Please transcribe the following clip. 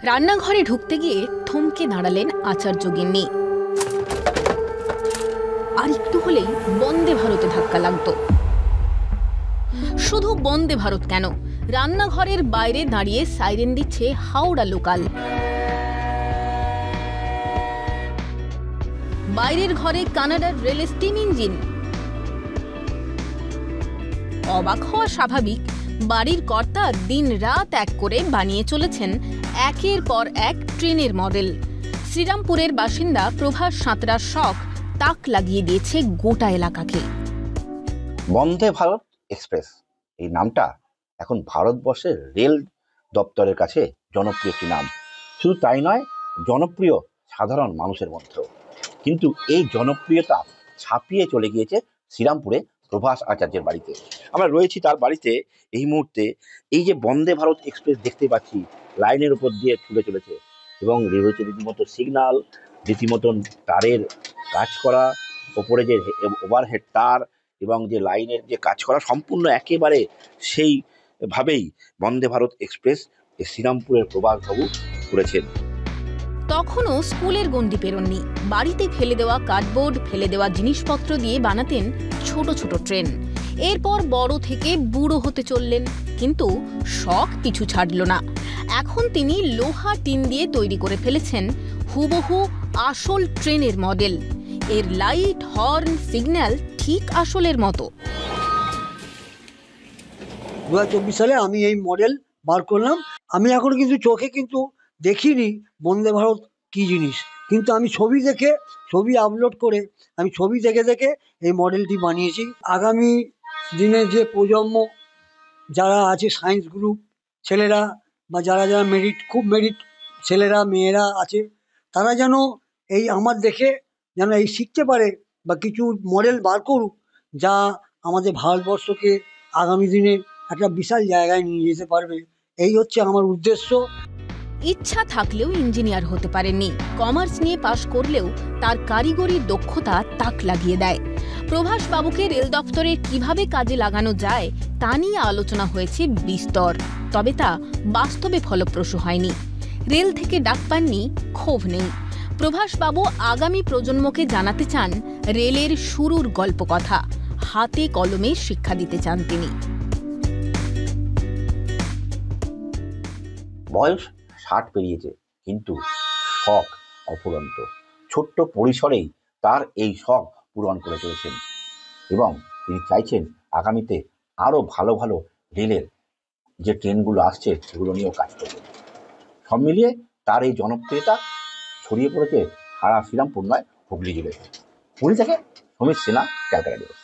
রান্নাঘরে ঢুকতে গিয়ে থমকে দাঁড়ালেন আচার্য গিন্নি। আর একটু হলেই বন্দে ভারতে ধাক্কা লাগতো। শুধু বন্দে ভারত কেন, রান্নাঘরের বাইরে দাঁড়িয়ে সাইরেন দিচ্ছে হাওড়া লোকাল। বাইরের ঘরে কানাডার রেলের স্টিম ইঞ্জিন। অবাক হওয়া স্বাভাবিক, বাড়ির কর্তা দিন রাত এক করে বানিয়ে চলেছেন একের পর এক ট্রেনের মডেল। শ্রীরামপুরের বাসিন্দা প্রভাস সাঁতরার শখ তাক লাগিয়ে দিয়েছে গোটা এলাকাকে। বন্দে ভারত এক্সপ্রেস এই নামটা এখন ভারতবর্ষের রেল দপ্তরের কাছে জনপ্রিয় একটি নাম। শুধু তাই নয়, জনপ্রিয় সাধারণ মানুষের মধ্যেও। কিন্তু এই জনপ্রিয়তা ছাপিয়ে চলে গিয়েছে শ্রীরামপুরে প্রভাস আচার্যের বাড়িতে। আমরা রয়েছি তার বাড়িতে এই মুহূর্তে। এই যে বন্দে ভারত এক্সপ্রেস দেখতে পাচ্ছি লাইনের উপর দিয়ে ছুটে চলেছে এবং রয়েছে রীতিমতো সিগন্যাল, রীতিমতন তারের কাজ করা, ওপরে যে ওভারহেড তার এবং যে লাইনের যে কাজ করা, সম্পূর্ণ একেবারে সেইভাবেই বন্দে ভারত এক্সপ্রেস শ্রীরামপুরের প্রভাসবাবু করেছেন। তখনও স্কুলের গণ্ডি পেরোননি। বাড়িতে ফেলে দেওয়া কার্ডবোর্ড, ফেলে দেওয়া জিনিসপত্র দিয়ে বানাতেন ছোট ছোট ট্রেন। এরপর বড় থেকে বুড়ো হতে চললেন, কিন্তু শখ পিছু ছাড়ল না। এখন তিনি লোহা টিন দিয়ে তৈরি করে ফেলেছেন হুবহু আসল ট্রেনের মডেল। এর লাইট, হর্ন, সিগন্যাল ঠিক আসলের মতো। 2024 সালে আমি এই মডেল বার করলাম। আমি এখন কিন্তু চোখে কিন্তু দেখিনি বন্দে ভারত কী জিনিস, কিন্তু আমি ছবি আপলোড করে আমি ছবি দেখে দেখে এই মডেলটি বানিয়েছি। আগামী দিনে যে প্রজন্ম যারা আছে, সায়েন্স গ্রুপ ছেলেরা বা যারা খুব মেরিট ছেলেরা মেয়েরা আছে, তারা যেন এই আমার দেখে যেন এই শিখতে পারে বা কিছু মডেল বার করুক, যা আমাদের ভারতবর্ষকে আগামী দিনে একটা বিশাল জায়গায় নিয়ে যেতে পারবে। এই হচ্ছে আমার উদ্দেশ্য। ইচ্ছা থাকলেও ইঞ্জিনিয়ার হতে পারেননি। কমার্স নিয়ে পাশ করলেও তার কারিগরি দক্ষতা তাক লাগিয়ে দেয়। প্রভাস বাবুকে রেল দপ্তরে কিভাবে কাজে লাগানো যায় তা নিয়ে আলোচনা হয়েছে বিস্তর, তবে তা বাস্তবে ফলপ্রসূ হয়নি। রেল থেকে ডাক পাননি, ক্ষোভ নেই। প্রভাস বাবু আগামী প্রজন্মকে জানাতে চান রেলের শুরুর গল্পকথা, হাতে কলমে শিক্ষা দিতে চান তিনি। বয়স 60 পেরিয়েছে, কিন্তু শখ অফুরন্ত। ছোট্ট পরিসরেই তার এই শখ পূরণ করে চলেছেন এবং তিনি চাইছেন আগামীতে আরও ভালো ভালো রেলের যে ট্রেনগুলো আসছে সেগুলো নিয়েও কাজ করবেন। সব মিলিয়ে তার এই জনপ্রিয়তা ছড়িয়ে পড়েছে সারা শ্রীরামপুর নয়, হুগলি জেলে। পুরী থেকে সমীর সিনহা, ক্যালকাটা নিউজ।